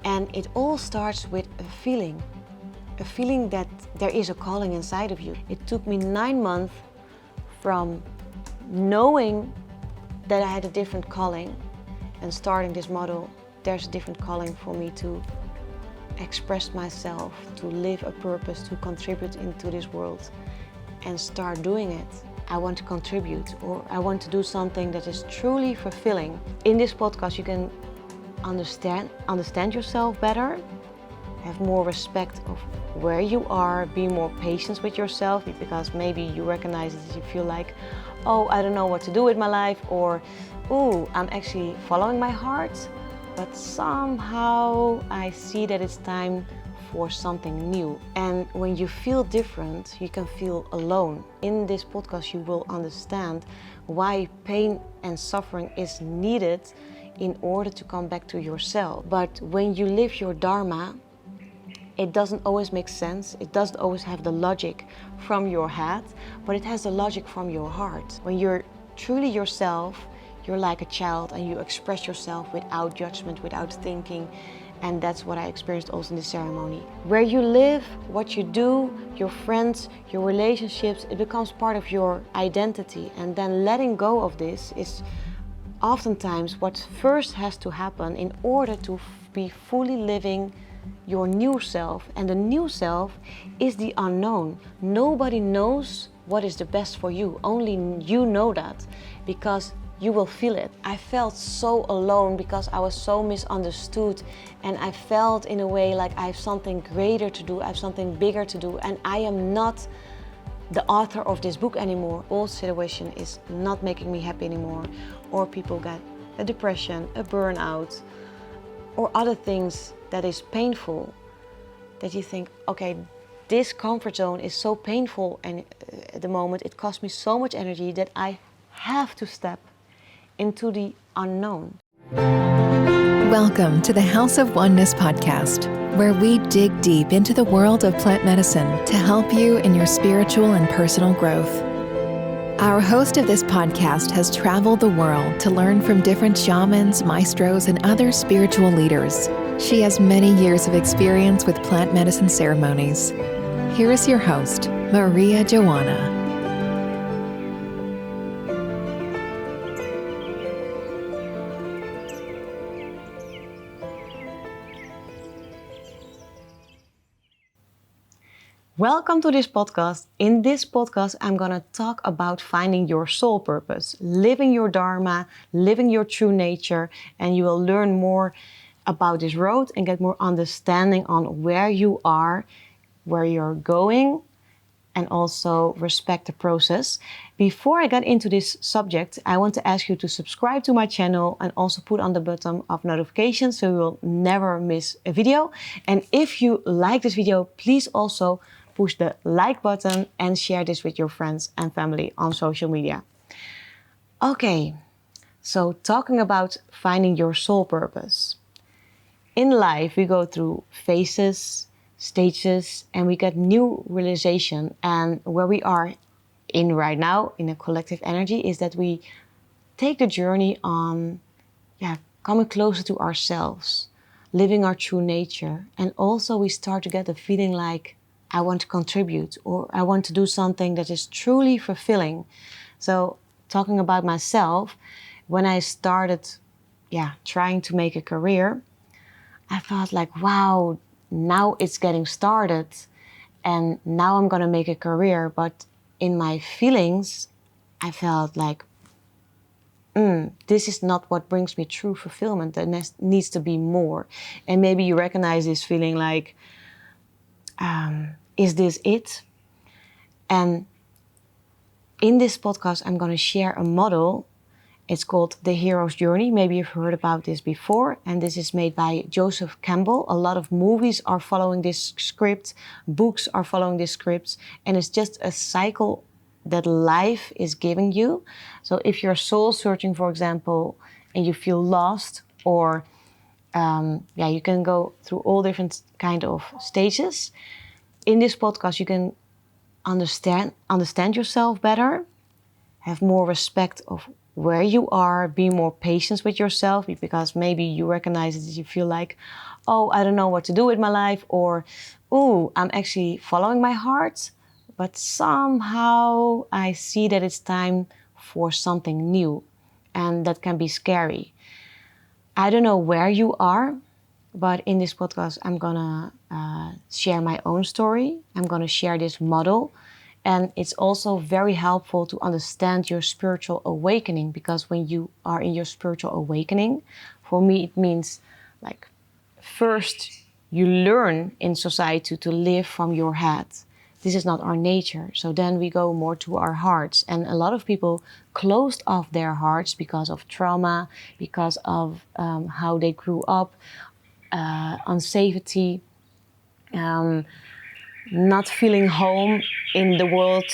And it all starts with a feeling that there is a calling inside of you. It took me 9 months from knowing that I had a different calling and starting this model. There's a different calling for me to express myself, to live a purpose, to contribute into this world and start doing it. I want to contribute, or I want to do something that is truly fulfilling. In this podcast you can understand yourself better, have more respect of where you are, be more patient with yourself, because maybe you recognize that you feel like, oh, I don't know what to do with my life, or ooh, I'm actually following my heart, but somehow I see that it's time for something new. And when you feel different, you can feel alone. In this podcast you will understand why pain and suffering is needed in order to come back to yourself. But when you live your dharma, it doesn't always make sense. It doesn't always have the logic from your head, but it has the logic from your heart. When you're truly yourself, you're like a child and you express yourself without judgment, without thinking. And that's what I experienced also in the ceremony. Where you live, what you do, your friends, your relationships, it becomes part of your identity. And then letting go of this is oftentimes what first has to happen in order to be fully living your new self. And the new self is the unknown. Nobody knows what is the best for you. Only you know that, because you will feel it. I felt so alone because I was so misunderstood, and I felt in a way like I have something greater to do, I have something bigger to do, and I am not the author of this book anymore. All situation is not making me happy anymore, or people get a depression, a burnout, or other things that is painful, that you think, okay, this comfort zone is so painful, and at the moment it costs me so much energy that I have to step into the unknown. Welcome to the House of Oneness podcast, where we dig deep into the world of plant medicine to help you in your spiritual and personal growth. Our host of this podcast has traveled the world to learn from different shamans, maestros, and other spiritual leaders. She has many years of experience with plant medicine ceremonies. Here is your host, Maria Joanna. Welcome to this podcast. In this podcast, I'm going to talk about finding your soul purpose, living your dharma, living your true nature, and you will learn more about this road and get more understanding on where you are, where you're going, and also respect the process. Before I get into this subject, I want to ask you to subscribe to my channel and also put on the button of notifications so you will never miss a video. And if you like this video, please also push the like button and share this with your friends and family on social media. Okay, so talking about finding your soul purpose. In life, we go through phases, stages, and we get new realization. And where we are in right now, in a collective energy, is that we take the journey on coming closer to ourselves, living our true nature. And also we start to get the feeling like, I want to contribute, or I want to do something that is truly fulfilling. So talking about myself, when I started trying to make a career, I thought like, wow, now it's getting started and now I'm gonna make a career. But in my feelings, I felt like, this is not what brings me true fulfillment. There needs to be more. And maybe you recognize this feeling like, is this it? And in this podcast, I'm going to share a model. It's called The Hero's Journey. Maybe you've heard about this before. And this is made by Joseph Campbell. A lot of movies are following this script. Books are following this script. And it's just a cycle that life is giving you. So if you're soul searching, for example, and you feel lost, or you can go through all different kind of stages. In this podcast, you can understand yourself better, have more respect of where you are, be more patient with yourself, because maybe you recognize that you feel like, oh, I don't know what to do with my life, or, oh, I'm actually following my heart, but somehow I see that it's time for something new, and that can be scary. I don't know where you are, but in this podcast, I'm gonna share my own story. I'm gonna share this model. And it's also very helpful to understand your spiritual awakening, because when you are in your spiritual awakening, for me, it means like first you learn in society to live from your head. This is not our nature. So then we go more to our hearts. And a lot of people closed off their hearts because of trauma, because of how they grew up, unsafety, not feeling home in the world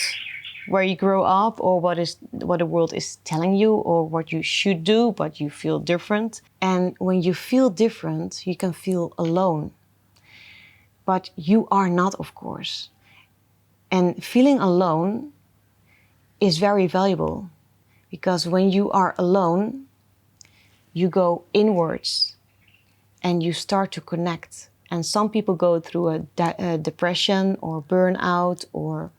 where you grow up, or what the world is telling you, or what you should do, but you feel different. And when you feel different, you can feel alone. But you are not, of course. And feeling alone is very valuable, because when you are alone, you go inwards and you start to connect. And some people go through a depression or burnout or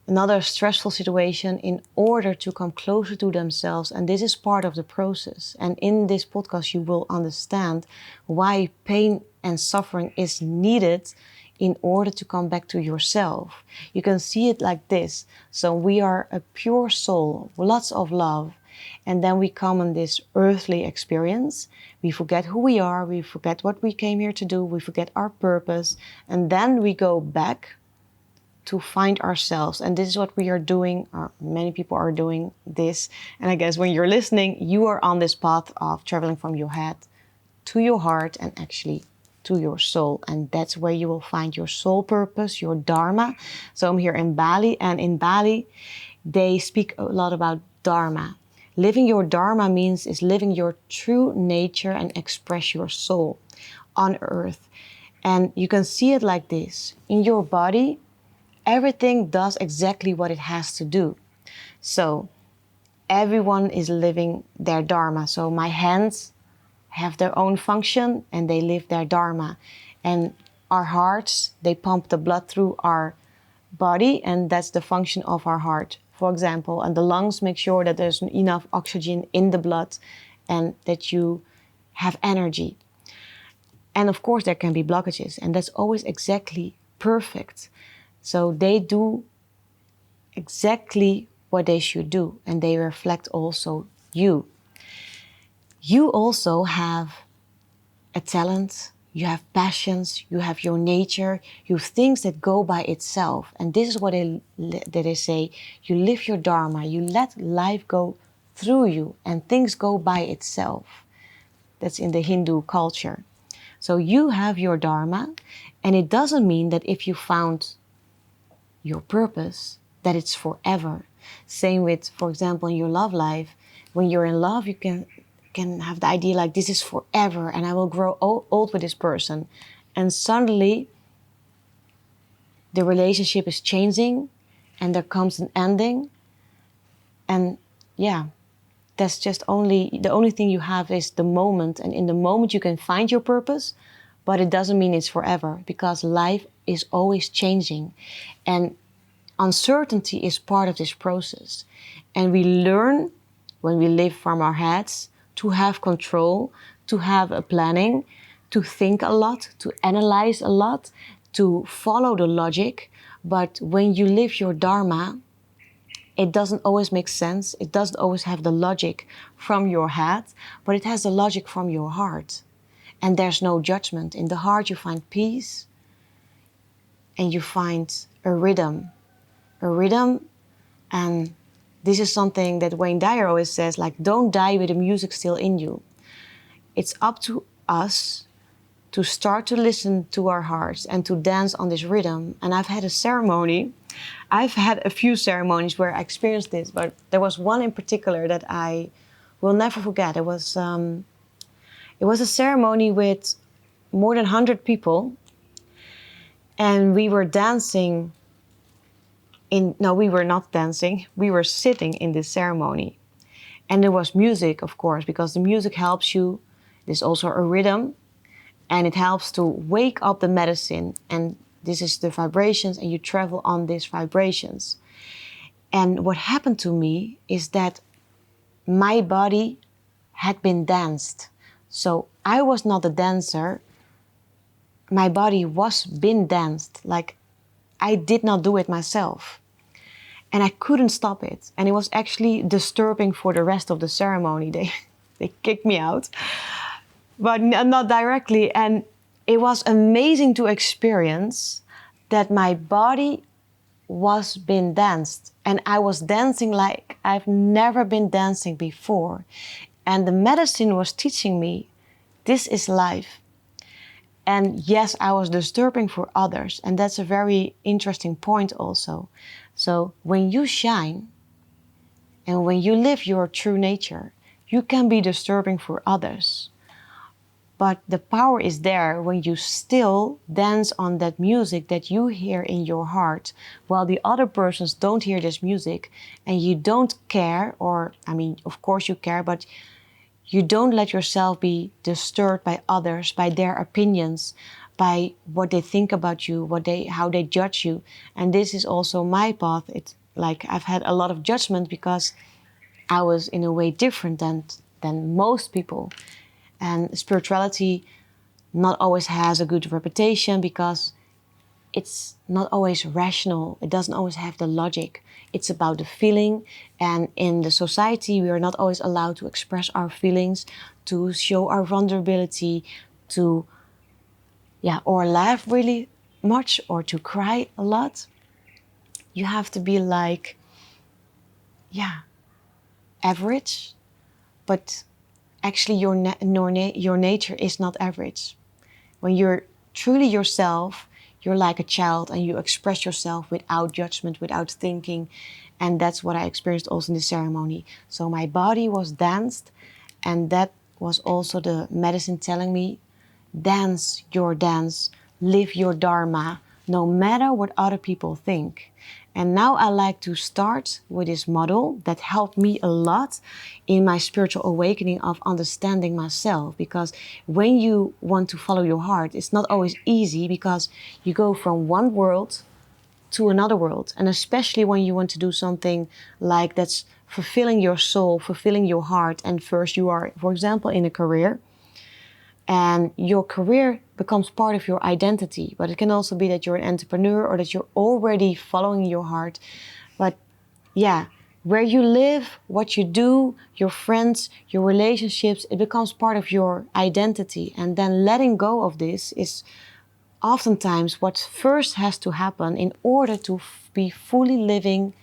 another stressful situation in order to come closer to themselves. And this is part of the process. And in this podcast, you will understand why pain and suffering is needed in order to come back to yourself. You can see it like this. So we are a pure soul, lots of love. And then we come on this earthly experience. We forget who we are. We forget what we came here to do. We forget our purpose. And then we go back to find ourselves. And this is what we are doing, or many people are doing this. And I guess when you're listening, you are on this path of traveling from your head to your heart and actually to your soul. And that's where you will find your soul purpose, your dharma. So I'm here in Bali, and in Bali, they speak a lot about dharma. Living your dharma means is living your true nature and express your soul on earth. And you can see it like this. In your body, everything does exactly what it has to do. So everyone is living their dharma. So my hands have their own function and they live their dharma. And our hearts, they pump the blood through our body, and that's the function of our heart, for example. And the lungs make sure that there's enough oxygen in the blood and that you have energy. And of course, there can be blockages, and that's always exactly perfect. So they do exactly what they should do, and they reflect also you. You also have a talent, you have passions, you have your nature, you have things that go by itself. And this is what they say, you live your dharma, you let life go through you and things go by itself. That's in the Hindu culture. So you have your dharma, and it doesn't mean that if you found your purpose, that it's forever. Same with, for example, in your love life. When you're in love, you can have the idea like this is forever and I will grow old with this person. And suddenly the relationship is changing and there comes an ending. And yeah, that's just the only thing you have is the moment. And in the moment you can find your purpose, but it doesn't mean it's forever, because life is always changing. And uncertainty is part of this process. And we learn when we live from our heads to have control, to have a planning, to think a lot, to analyze a lot, to follow the logic. But when you live your dharma, it doesn't always make sense. It doesn't always have the logic from your head, but it has the logic from your heart. And there's no judgment. In the heart you find peace and you find a rhythm. A rhythm, and this is something that Wayne Dyer always says, like, don't die with the music still in you. It's up to us to start to listen to our hearts and to dance on this rhythm. And I've had a few ceremonies where I experienced this, but there was one in particular that I will never forget. It was a ceremony with more than 100 people, and we were dancing. No, we were not dancing. We were sitting in this ceremony. And there was music, of course, because the music helps you. There's also a rhythm, and it helps to wake up the medicine. And this is the vibrations, and you travel on these vibrations. And what happened to me is that my body had been danced. So I was not a dancer. My body was been danced. Like, I did not do it myself. And I couldn't stop it. And it was actually disturbing for the rest of the ceremony. They kicked me out, but not directly. And it was amazing to experience that my body was being danced. And I was dancing like I've never been dancing before. And the medicine was teaching me, this is life. And yes, I was disturbing for others. And that's a very interesting point also. So when you shine and when you live your true nature, you can be disturbing for others. But the power is there when you still dance on that music that you hear in your heart, while the other persons don't hear this music, and you don't care, or, I mean, of course you care, but you don't let yourself be disturbed by others, by their opinions, by what they think about you, how they judge you. And this is also my path. It's like I've had a lot of judgment because I was in a way different than most people. And spirituality not always has a good reputation because it's not always rational. It doesn't always have the logic. It's about the feeling. And in the society, we are not always allowed to express our feelings, to show our vulnerability, to, or laugh really much, or to cry a lot. You have to be like, average, but actually your nature is not average. When you're truly yourself, you're like a child and you express yourself without judgment, without thinking. And that's what I experienced also in the ceremony. So my body was danced, and that was also the medicine telling me, dance your dance, live your dharma, no matter what other people think. And now I like to start with this model that helped me a lot in my spiritual awakening of understanding myself. Because when you want to follow your heart, it's not always easy because you go from one world to another world. And especially when you want to do something like that's fulfilling your soul, fulfilling your heart. And first you are, for example, in a career. And your career becomes part of your identity. But it can also be that you're an entrepreneur or that you're already following your heart. But where you live, what you do, your friends, your relationships, it becomes part of your identity. And then letting go of this is oftentimes what first has to happen in order to be fully living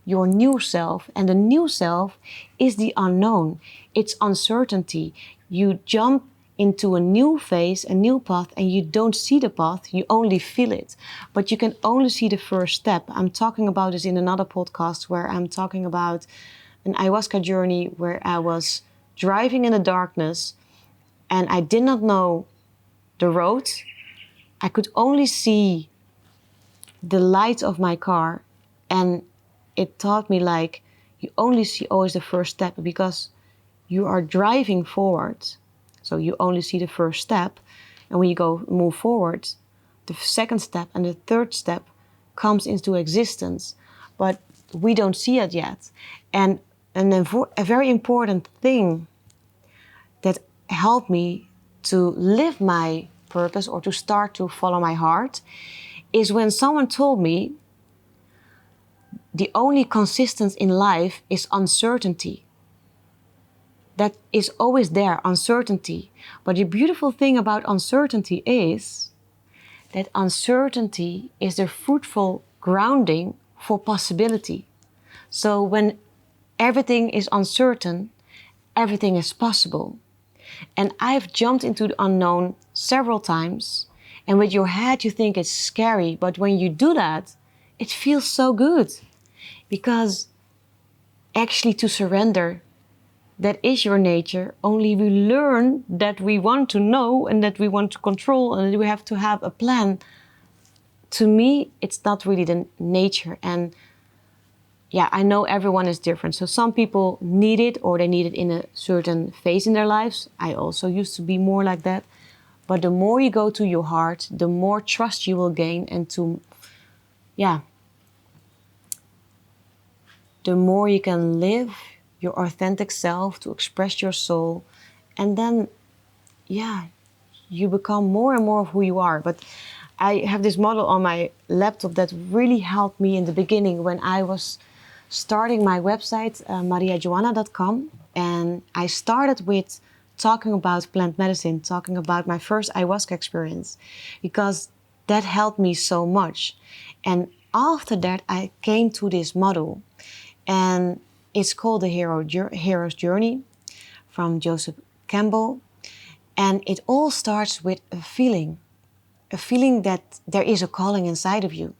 your new self. And the new self is the unknown. It's uncertainty. You jump into a new phase, a new path, and you don't see the path, you only feel it. But you can only see the first step. I'm talking about this in another podcast where I'm talking about an ayahuasca journey where I was driving in the darkness and I did not know the road. I could only see the light of my car, and it taught me like you only see always the first step because you are driving forward. So you only see the first step, and when you move forward, the second step and the third step comes into existence, but we don't see it yet. And a very important thing that helped me to live my purpose or to start to follow my heart is when someone told me the only consistent in life is uncertainty. That is always there, uncertainty. But the beautiful thing about uncertainty is that uncertainty is the fruitful grounding for possibility. So when everything is uncertain, everything is possible. And I've jumped into the unknown several times. And with your head, you think it's scary. But when you do that, it feels so good. Because actually to surrender, that is your nature, only we learn that we want to know and that we want to control and that we have to have a plan. To me, it's not really the nature. And yeah, I know everyone is different. So some people need it, or they need it in a certain phase in their lives. I also used to be more like that. But the more you go to your heart, the more trust you will gain, and yeah, the more you can live your authentic self, to express your soul. And then, yeah, you become more and more of who you are. But I have this model on my laptop that really helped me in the beginning when I was starting my website, mariajoanna.com. And I started with talking about plant medicine, talking about my first ayahuasca experience, because that helped me so much. And after that, I came to this model, and it's called the Hero's Journey from Joseph Campbell. And it all starts with a feeling that there is a calling inside of you.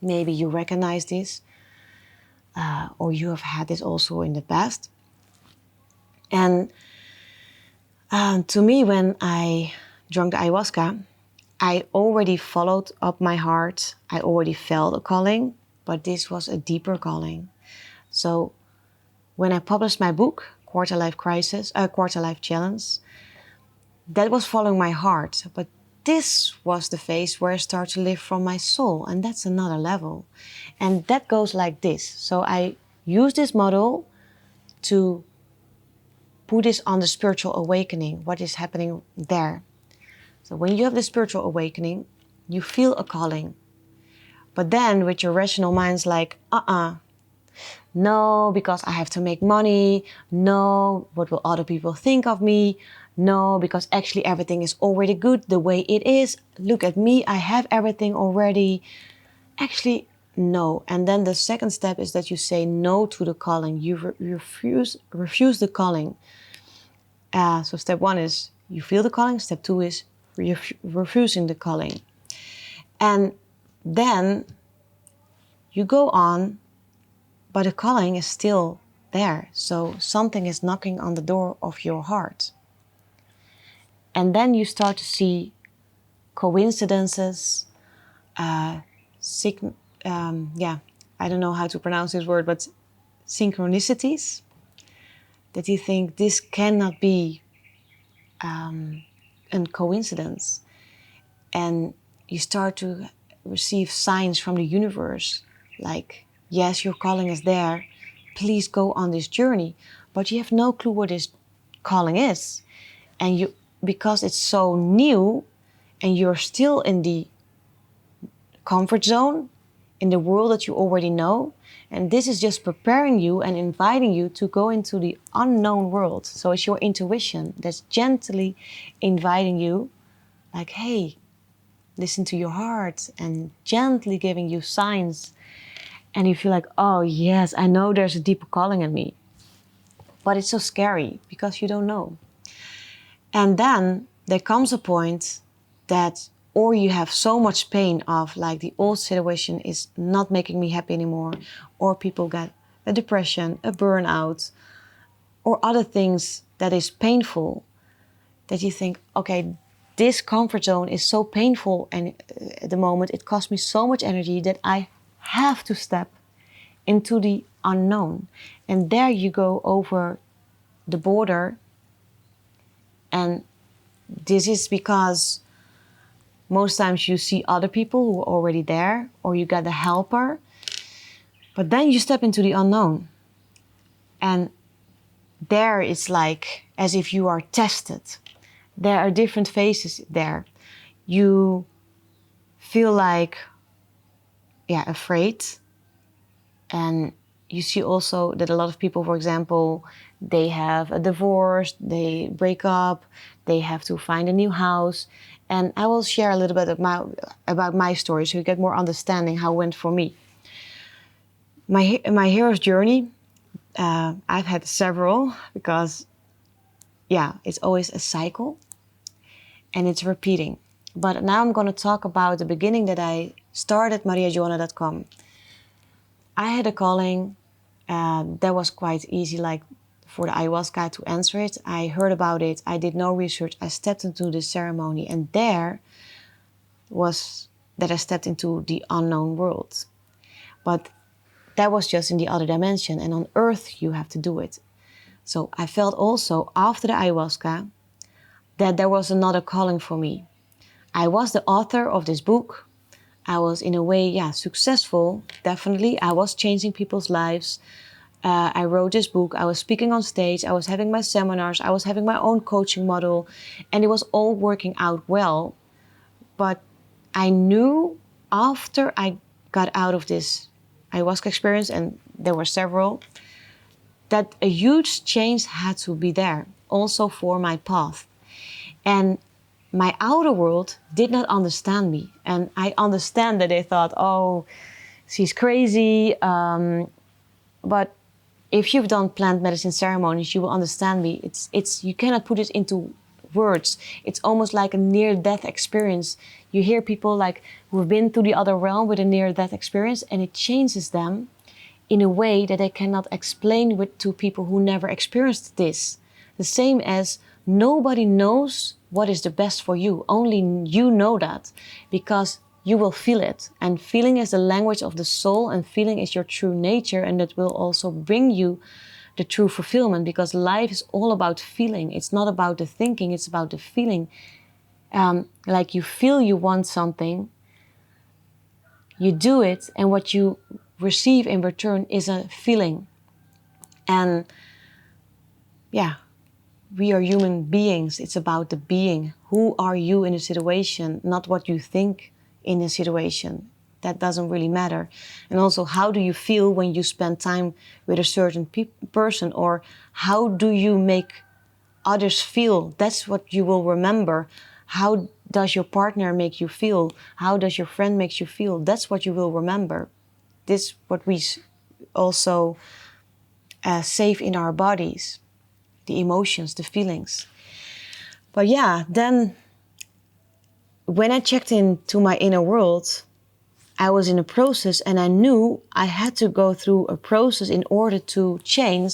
Maybe you recognize this, or you have had this also in the past. And to me, when I drank the ayahuasca, I already followed up my heart. I already felt a calling, but this was a deeper calling. So when I published my book, Quarter Life Challenge, that was following my heart. But this was the phase where I start to live from my soul, and that's another level. And that goes like this. So I use this model to put this on the spiritual awakening, what is happening there. So when you have the spiritual awakening, you feel a calling. But then with your rational mind's like, no, because I have to make money. No, what will other people think of me? No, because actually everything is already good the way it is. Look at me, I have everything already. Actually, no. And then the second step is that you say no to the calling. You refuse the calling. So step one is you feel the calling. Step two is refusing the calling. And then you go on, but the calling is still there. So something is knocking on the door of your heart. And then you start to see coincidences, I don't know how to pronounce this word, but synchronicities, that you think this cannot be a coincidence. And you start to receive signs from the universe, like, yes, your calling is there, please go on this journey. But you have no clue what this calling is. And because it's so new, and you're still in the comfort zone, in the world that you already know, and this is just preparing you and inviting you to go into the unknown world. So it's your intuition that's gently inviting you, like, hey, listen to your heart, and gently giving you signs. And you feel like, oh yes, I know there's a deeper calling in me. But it's so scary because you don't know. And then there comes a point that, or you have so much pain of like the old situation is not making me happy anymore, or people get a depression, a burnout, or other things that is painful, that you think, okay, this comfort zone is so painful, and at the moment it costs me so much energy that I have to step into the unknown. And there you go over the border. And this is because most times you see other people who are already there, or you get a helper. But then you step into the unknown. And there it's like as if you are tested. There are different phases there. You feel like, afraid. And you see also that a lot of people, for example, they have a divorce, they break up, they have to find a new house. And I will share a little bit about my story so you get more understanding how it went for me. My hero's journey, I've had several because, it's always a cycle and it's repeating. But now I'm going to talk about the beginning that I started mariajoanna.com. I had a calling that was quite easy, like for the ayahuasca, to answer it. I heard about it. I did no research. I stepped into the ceremony, and there was that I stepped into the unknown world. But that was just in the other dimension, and on earth you have to do it. So I felt also after the ayahuasca that there was another calling for me. I was the author of this book. I was in a way, successful, definitely. I was changing people's lives. I wrote this book. I was speaking on stage. I was having my seminars. I was having my own coaching model. And it was all working out well. But I knew after I got out of this ayahuasca experience, and there were several, that a huge change had to be there, also for my path. And my outer world did not understand me. And I understand that they thought, oh, she's crazy. But if you've done plant medicine ceremonies, you will understand me. It's you cannot put it into words. It's almost like a near-death experience. You hear people like who've been to the other realm with a near-death experience, and it changes them in a way that they cannot explain to people who never experienced this. The same as nobody knows what is the best for you. Only you know that, because you will feel it. And feeling is the language of the soul, and feeling is your true nature, and that will also bring you the true fulfillment, because life is all about feeling. It's not about the thinking, it's about the feeling. Like you feel you want something, you do it, and what you receive in return is a feeling. And we are human beings. It's about the being. Who are you in a situation, not what you think in a situation. That doesn't really matter. And also, how do you feel when you spend time with a certain person, or how do you make others feel? That's what you will remember. How does your partner make you feel? How does your friend make you feel? That's what you will remember. This is what we also save in our bodies. The emotions, the feelings. But then when I checked into my inner world, I was in a process, and I knew I had to go through a process in order to change.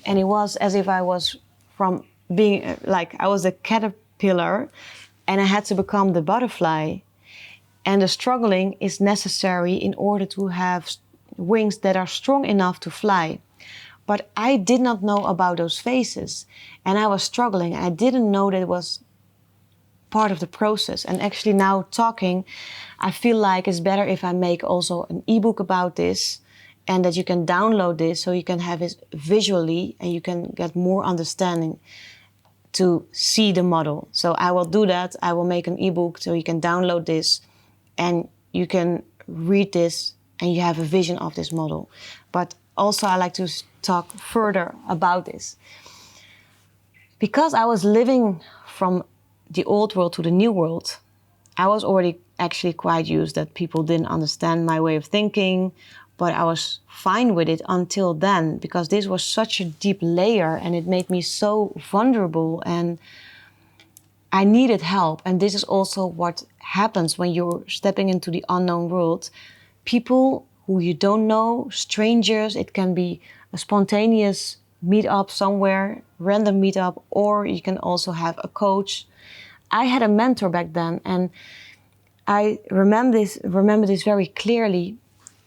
And it was as if I was from being like I was a caterpillar, and I had to become the butterfly. And the struggling is necessary in order to have wings that are strong enough to fly. But I did not know about those phases, and I was struggling. I didn't know that it was part of the process. And actually now talking, I feel like it's better if I make also an ebook about this, and that you can download this so you can have it visually, and you can get more understanding to see the model. So I will do that. I will make an ebook so you can download this, and you can read this, and you have a vision of this model. But also I like to talk further about this. Because I was living from the old world to the new world, I was already actually quite used that people didn't understand my way of thinking, but I was fine with it until then, because this was such a deep layer, and it made me so vulnerable, and I needed help. And this is also what happens when you're stepping into the unknown world. People who you don't know, strangers, it can be a spontaneous meetup somewhere, random meetup, or you can also have a coach. I had a mentor back then, and I remember this very clearly.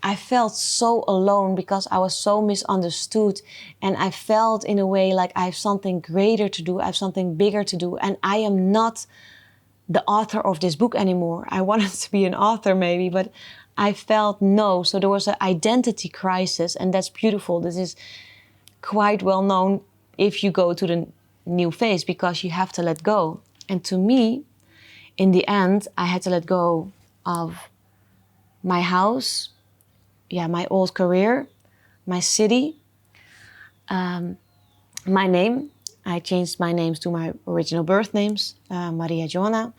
I felt so alone because I was so misunderstood, and I felt in a way like I have something greater to do, I have something bigger to do, and I am not the author of this book anymore. I wanted to be an author maybe, but I felt no. So there was an identity crisis, and that's beautiful. This is quite well known if you go to the new phase, because you have to let go. And to me, in the end, I had to let go of my house, my old career, my city, my name. I changed my names to my original birth names, Maria Johanna.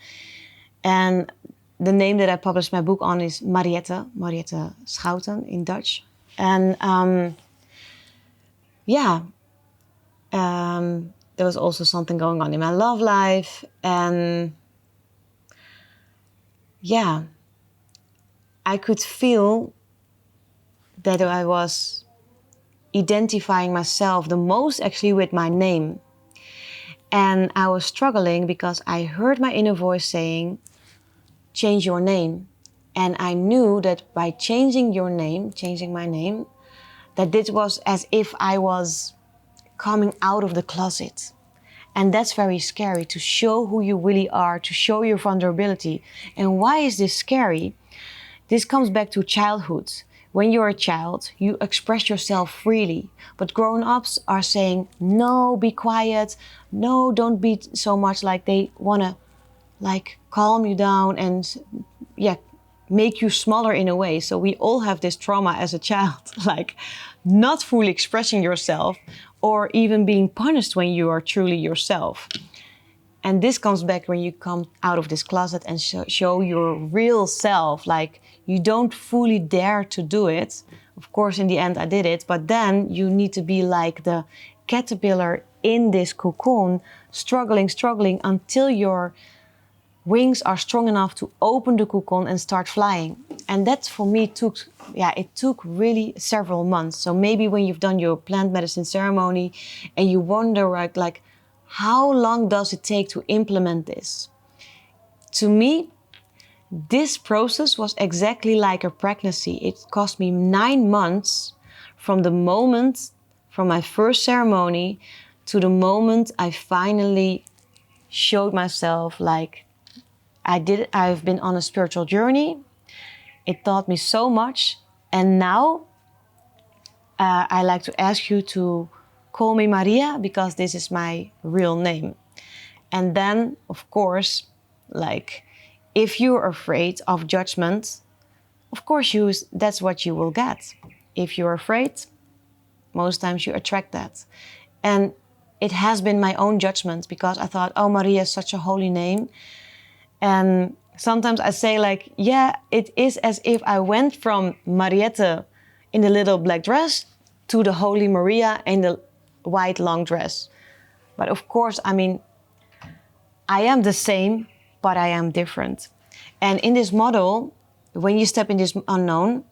And the name that I published my book on is Mariette Schouten in Dutch. And there was also something going on in my love life. And I could feel that I was identifying myself the most actually with my name. And I was struggling because I heard my inner voice saying, change your name. And I knew that by changing my name, that this was as if I was coming out of the closet. And that's very scary, to show who you really are, to show your vulnerability. And why is this scary? This comes back to childhood. When you're a child, you express yourself freely. But grown-ups are saying, no, be quiet. No, don't be so much, like they want to calm you down and make you smaller in a way. So we all have this trauma as a child, like not fully expressing yourself or even being punished when you are truly yourself. And this comes back when you come out of this closet and show your real self. Like, you don't fully dare to do it. Of course, in the end, I did it. But then you need to be like the caterpillar in this cocoon, struggling until your wings are strong enough to open the cocoon and start flying. And that for me took really several months. So maybe when you've done your plant medicine ceremony and you wonder like how long does it take to implement this? To me, this process was exactly like a pregnancy. It cost me 9 months from my first ceremony to the moment I finally showed myself like I've been on a spiritual journey. It taught me so much. And now I like to ask you to call me Maria, because this is my real name. And then, of course, like, if you're afraid of judgment, of course that's what you will get. If you're afraid, most times you attract that. And it has been my own judgment, because I thought, oh, Maria is such a holy name. And sometimes I say like, yeah, it is as if I went from Mariette in the little black dress to the Holy Maria in the white long dress. But of course, I mean, I am the same, but I am different. And in this model, when you step in this unknown,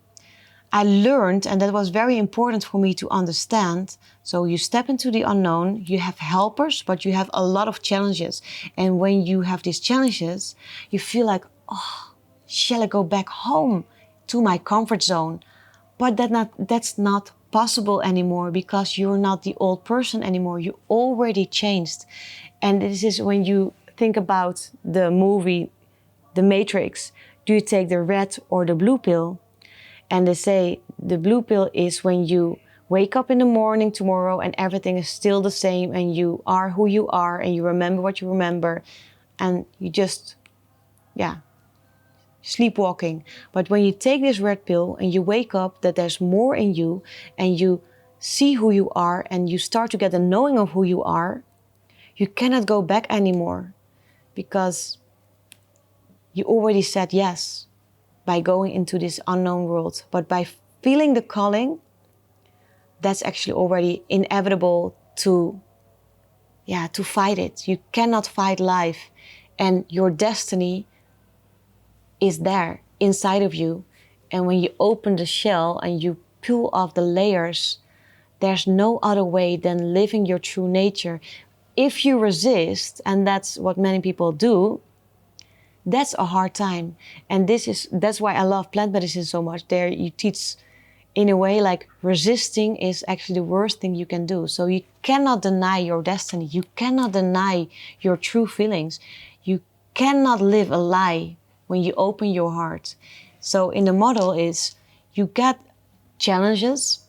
I learned, and that was very important for me to understand. So you step into the unknown, you have helpers, but you have a lot of challenges. And when you have these challenges, you feel like, oh, shall I go back home to my comfort zone? But that's not possible anymore, because you're not the old person anymore. You already changed. And this is when you think about the movie, The Matrix. Do you take the red or the blue pill? And they say the blue pill is when you wake up in the morning tomorrow and everything is still the same and you are who you are and you remember what you remember and you just, sleepwalking. But when you take this red pill and you wake up that there's more in you and you see who you are and you start to get a knowing of who you are, you cannot go back anymore, because you already said yes by going into this unknown world. But by feeling the calling, that's actually already inevitable to fight it. You cannot fight life, and your destiny is there inside of you. And when you open the shell and you peel off the layers, there's no other way than living your true nature. If you resist, and that's what many people do, that's a hard time. And that's why I love plant medicine so much. There you teach in a way like resisting is actually the worst thing you can do. So you cannot deny your destiny. You cannot deny your true feelings. You cannot live a lie when you open your heart. So in the model is you get challenges.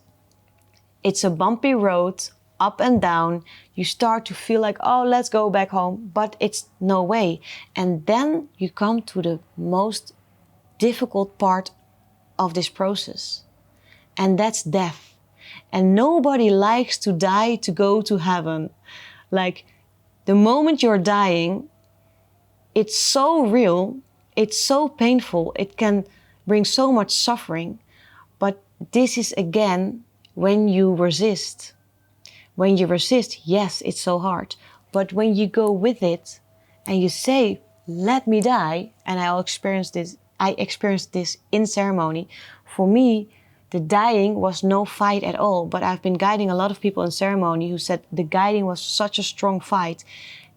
It's a bumpy road, up and down. You start to feel like, oh, let's go back home, but it's no way. And then you come to the most difficult part of this process, and that's death. And nobody likes to die to go to heaven. Like, the moment you're dying, it's so real, it's so painful, it can bring so much suffering. But this is again when you resist. When you resist, yes, it's so hard. But when you go with it and you say, let me die, and I experienced this in ceremony. For me, the dying was no fight at all. But I've been guiding a lot of people in ceremony who said the guiding was such a strong fight.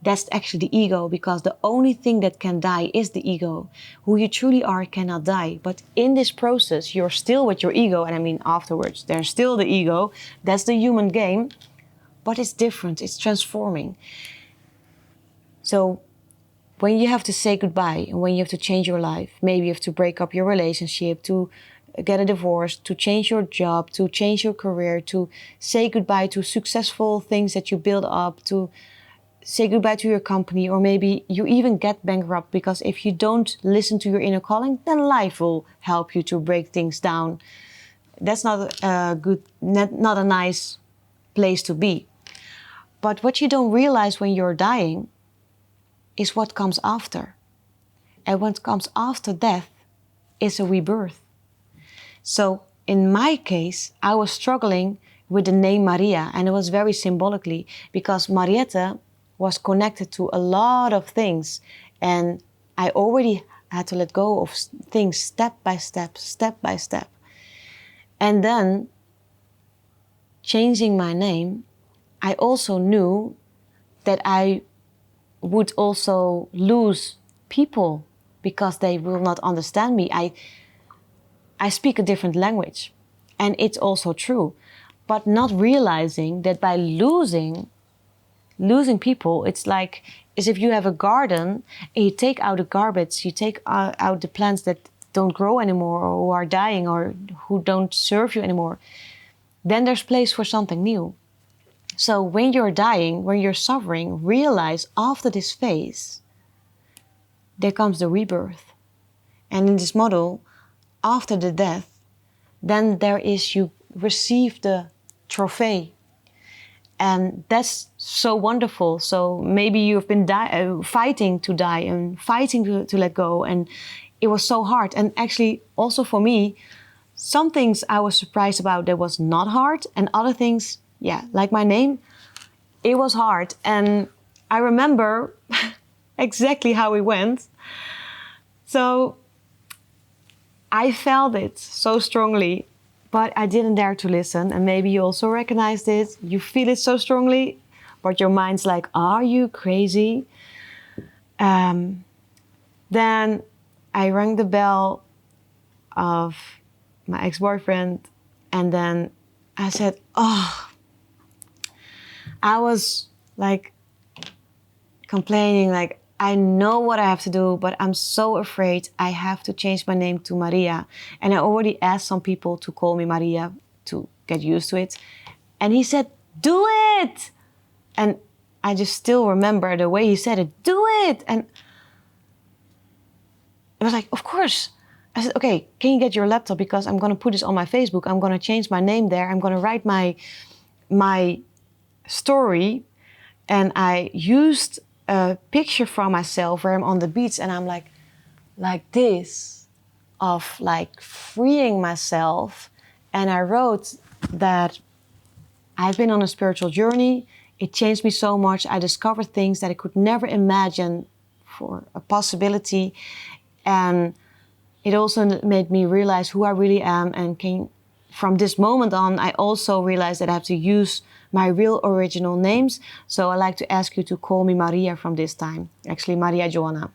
that's actually the ego, because the only thing that can die is the ego. Who you truly are cannot die. But in this process, you're still with your ego. And I mean, afterwards, there's still the ego. That's the human game. But it's different. It's transforming. So when you have to say goodbye and when you have to change your life, maybe you have to break up your relationship, to get a divorce, to change your job, to change your career, to say goodbye to successful things that you build up, to say goodbye to your company, or maybe you even get bankrupt, because if you don't listen to your inner calling, then life will help you to break things down. That's not a good, not a nice place to be. But what you don't realize when you're dying is what comes after. And what comes after death is a rebirth. So in my case, I was struggling with the name Maria, and it was very symbolically, because Mariette was connected to a lot of things, and I already had to let go of things step by step, step by step. And then, changing my name, I also knew that I would also lose people because they will not understand me. I speak a different language, and it's also true, but not realizing that by losing people, it's like as if you have a garden and you take out the garbage, you take out the plants that don't grow anymore, or who are dying, or who don't serve you anymore. Then there's place for something new. So when you're dying, when you're suffering, realize after this phase, there comes the rebirth. And in this model, after the death, then there is, you receive the trophy. And that's so wonderful. So maybe you've been fighting to die and fighting to let go. And it was so hard. And actually, also for me, some things I was surprised about that was not hard. And other things, yeah, like my name, it was hard. And I remember exactly how it went. So I felt it so strongly, but I didn't dare to listen. And maybe you also recognized it. You feel it so strongly, but your mind's like, are you crazy? Then I rang the bell of my ex-boyfriend, and then I said, oh, I was like complaining, like, I know what I have to do, but I'm so afraid I have to change my name to Maria. And I already asked some people to call me Maria to get used to it. And he said, do it! And I just still remember the way he said it, do it! And it was like, of course. I said, okay, can you get your laptop? Because I'm gonna put this on my Facebook. I'm gonna change my name there. I'm gonna write my story. And I used a picture from myself where I'm on the beach and I'm like this, of like freeing myself. And I wrote that I've been on a spiritual journey. It changed me so much. I discovered things that I could never imagine for a possibility. And it also made me realize who I really am. And from this moment on, I also realized that I have to use my real original names. So I like to ask you to call me Maria from this time. Actually, Maria Joanna.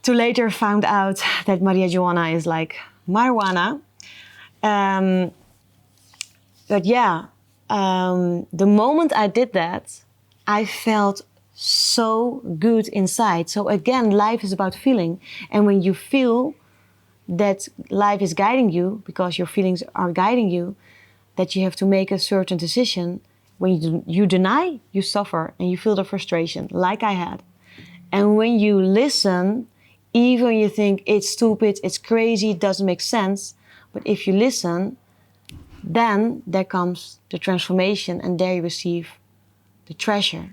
To later found out that Maria Joanna is like marijuana. But yeah, the moment I did that, I felt so good inside. So again, life is about feeling. And when you feel that life is guiding you, because your feelings are guiding you, that you have to make a certain decision. When you deny, you suffer and you feel the frustration, like I had. And when you listen, even when you think it's stupid, it's crazy, it doesn't make sense, but if you listen, then there comes the transformation, and there you receive the treasure.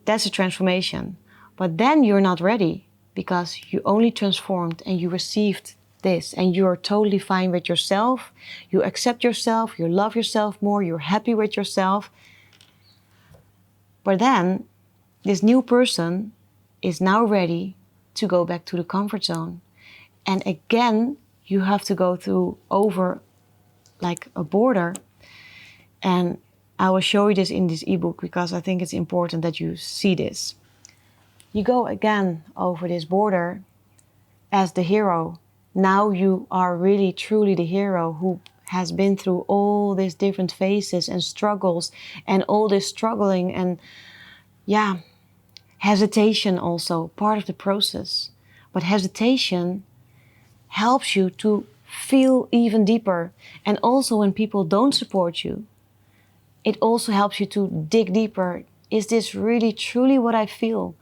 That's a transformation. But then you're not ready, because you only transformed and you received this, and you're totally fine with yourself. You accept yourself, you love yourself more, you're happy with yourself. But then this new person is now ready to go back to the comfort zone. And again, you have to go over like a border. And I will show you this in this ebook because I think it's important that you see this. You go again over this border as the hero. Now you are really truly the hero who has been through all these different phases and struggles and all this struggling and hesitation also, part of the process. But hesitation helps you to feel even deeper. And also when people don't support you, it also helps you to dig deeper. Is this really truly what I feel?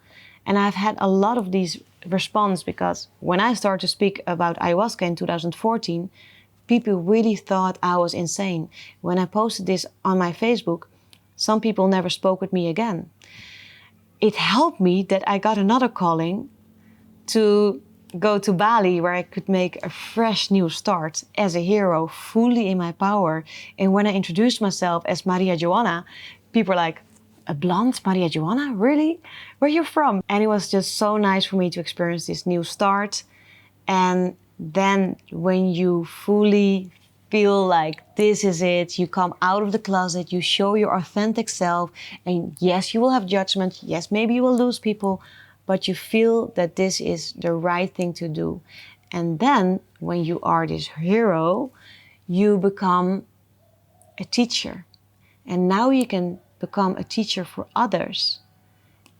And I've had a lot of these response because when I started to speak about ayahuasca in 2014, people really thought I was insane. When I posted this on my Facebook, some people never spoke with me again. It helped me that I got another calling to go to Bali where I could make a fresh new start as a hero, fully in my power. And when I introduced myself as Maria Joanna, people were like, a blonde Maria Joanna? Really? Where are you from? And it was just so nice for me to experience this new start. And then when you fully feel like this is it, you come out of the closet, you show your authentic self, and yes, you will have judgment, yes, maybe you will lose people, but you feel that this is the right thing to do. And then when you are this hero, you become a teacher. And now you can become a teacher for others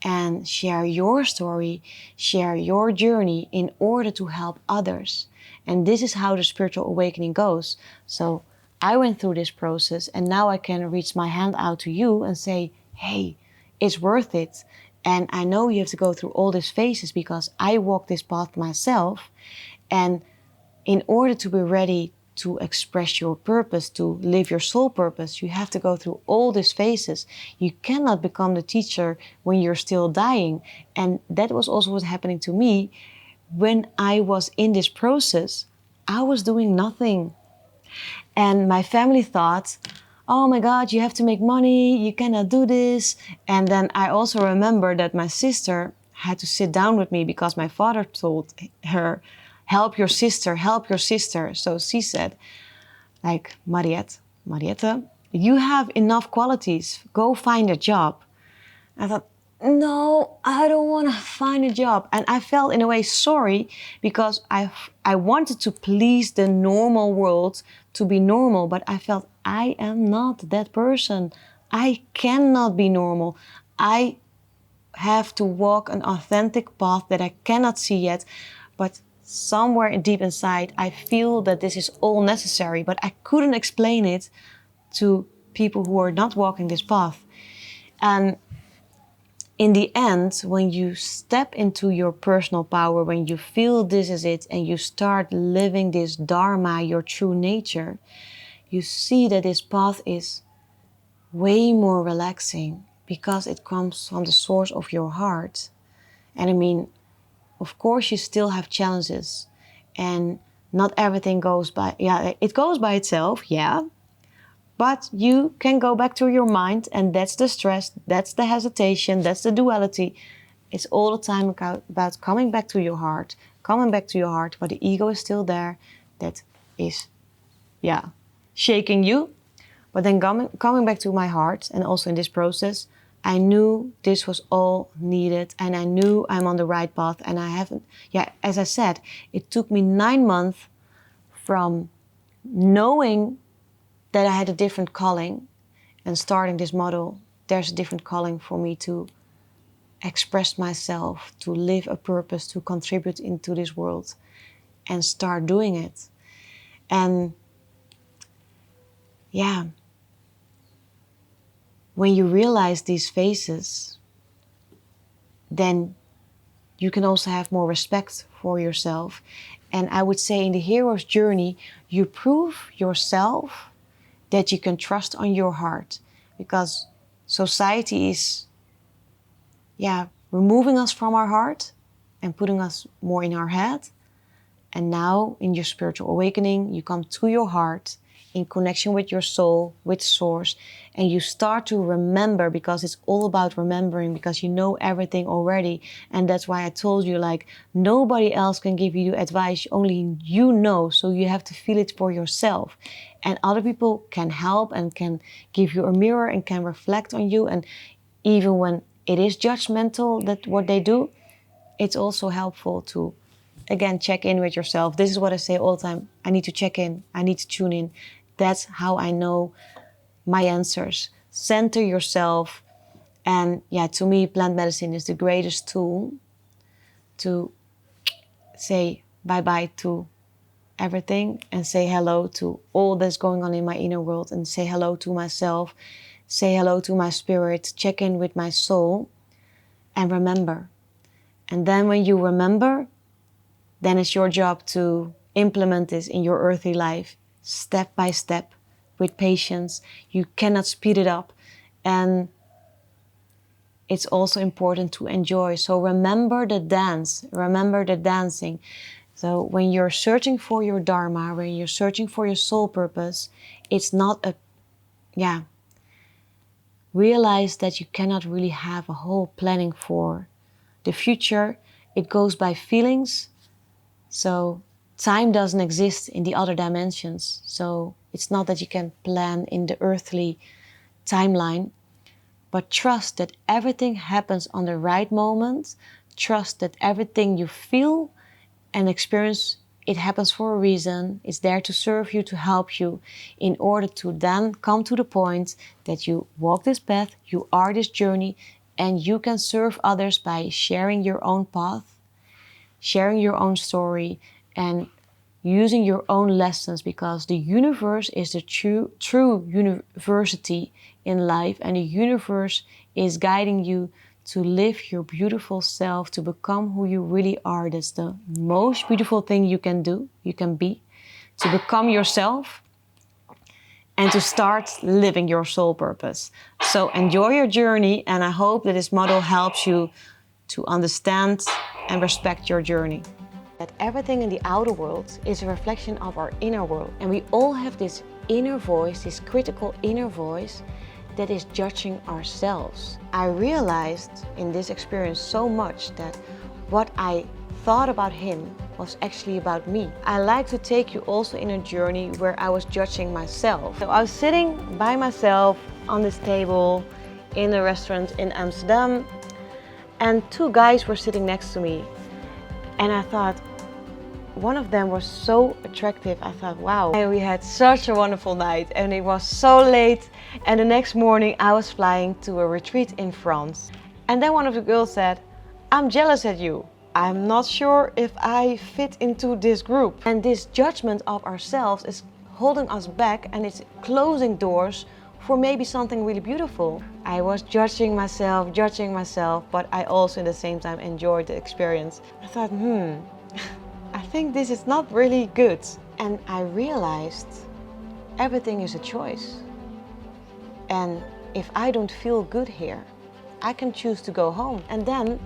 and share your story, share your journey in order to help others. And this is how the spiritual awakening goes. So I went through this process and now I can reach my hand out to you and say, hey, it's worth it. And I know you have to go through all these phases because I walked this path myself. And in order to be ready to express your purpose, to live your soul purpose, you have to go through all these phases. You cannot become the teacher when you're still dying. And that was also what's happening to me. When I was in this process, I was doing nothing. And my family thought, oh my God, you have to make money, you cannot do this. And then I also remember that my sister had to sit down with me because my father told her, help your sister, help your sister. So she said, like, Mariette, you have enough qualities, go find a job. I thought, no, I don't want to find a job. And I felt in a way sorry because I wanted to please the normal world, to be normal, but I felt I am not that person. I cannot be normal. I have to walk an authentic path that I cannot see yet, but somewhere deep inside, I feel that this is all necessary, but I couldn't explain it to people who are not walking this path. And in the end, when you step into your personal power, when you feel this is it, and you start living this dharma, your true nature, you see that this path is way more relaxing because it comes from the source of your heart. And I mean, of course, you still have challenges and not everything goes by, it goes by itself, but you can go back to your mind and that's the stress, that's the hesitation, that's the duality. It's all the time about coming back to your heart, but the ego is still there, that is, shaking you. But then coming back to my heart, and also in this process, I knew this was all needed and I knew I'm on the right path. And I haven't, as I said, it took me 9 months from knowing that I had a different calling and starting this model. There's a different calling for me to express myself, to live a purpose, to contribute into this world and start doing it. And when you realize these phases, then you can also have more respect for yourself. And I would say in the hero's journey, you prove yourself that you can trust on your heart, because society is, removing us from our heart and putting us more in our head. And now in your spiritual awakening, you come to your heart, in connection with your soul, with source, and you start to remember, because it's all about remembering, because you know everything already. And that's why I told you, like, nobody else can give you advice, only you know, so you have to feel it for yourself. And other people can help and can give you a mirror and can reflect on you. And even when it is judgmental, that what they do, it's also helpful to, again, check in with yourself. This is what I say all the time. I need to check in. I need to tune in. That's how I know my answers. Center yourself. And yeah, to me, plant medicine is the greatest tool to say bye-bye to everything and say hello to all that's going on in my inner world, and say hello to myself, say hello to my spirit, check in with my soul, and remember. And then when you remember, then it's your job to implement this in your earthly life, step by step, with patience. You cannot speed it up. And it's also important to enjoy. So remember the dance, remember the dancing. So when you're searching for your dharma, when you're searching for your soul purpose, it's not realize that you cannot really have a whole planning for the future. It goes by feelings. So time doesn't exist in the other dimensions. So it's not that you can plan in the earthly timeline, but trust that everything happens on the right moment. Trust that everything you feel and experience, it happens for a reason. It's there to serve you, to help you, in order to then come to the point that you walk this path, you are this journey, and you can serve others by sharing your own path, sharing your own story, and using your own lessons, because the universe is the true university in life, and the universe is guiding you to live your beautiful self, to become who you really are. That's the most beautiful thing you can do, you can be, to become yourself and to start living your soul purpose. So enjoy your journey, and I hope that this model helps you to understand and respect your journey. That everything in the outer world is a reflection of our inner world. And we all have this inner voice, this critical inner voice that is judging ourselves. I realized in this experience so much that what I thought about him was actually about me. I like to take you also in a journey where I was judging myself. So I was sitting by myself on this table in a restaurant in Amsterdam, and two guys were sitting next to me. And I thought, one of them was so attractive. I thought, wow. And we had such a wonderful night, and it was so late. And the next morning I was flying to a retreat in France. And then one of the girls said, I'm jealous at you. I'm not sure if I fit into this group. And this judgment of ourselves is holding us back, and it's closing doors for maybe something really beautiful. I was judging myself, but I also at the same time enjoyed the experience. I thought, I think this is not really good. And I realized everything is a choice. And if I don't feel good here, I can choose to go home. And then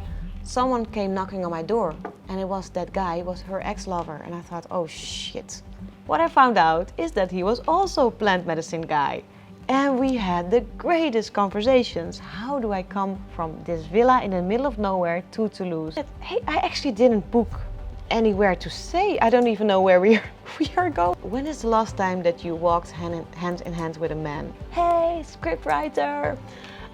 someone came knocking on my door, and it was that guy, it was her ex-lover. And I thought, oh shit. What I found out is that he was also a plant medicine guy. And we had the greatest conversations. How do I come from this villa in the middle of nowhere to Toulouse? Hey, I actually didn't book anywhere to stay. I don't even know where we are going. When is the last time that you walked hand in hand with a man? Hey, scriptwriter,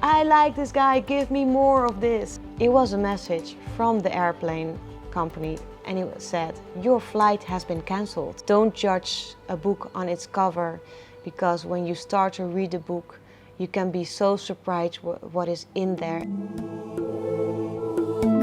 I like this guy, give me more of this. It was a message from the airplane company, and it said, your flight has been cancelled. Don't judge a book on its cover, because when you start to read the book, you can be so surprised what is in there.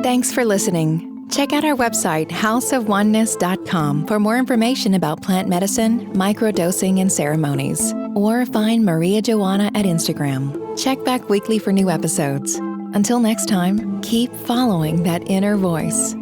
Thanks for listening. Check out our website, houseofoneness.com, for more information about plant medicine, microdosing, and ceremonies. Or find Maria Joanna at Instagram. Check back weekly for new episodes. Until next time, keep following that inner voice.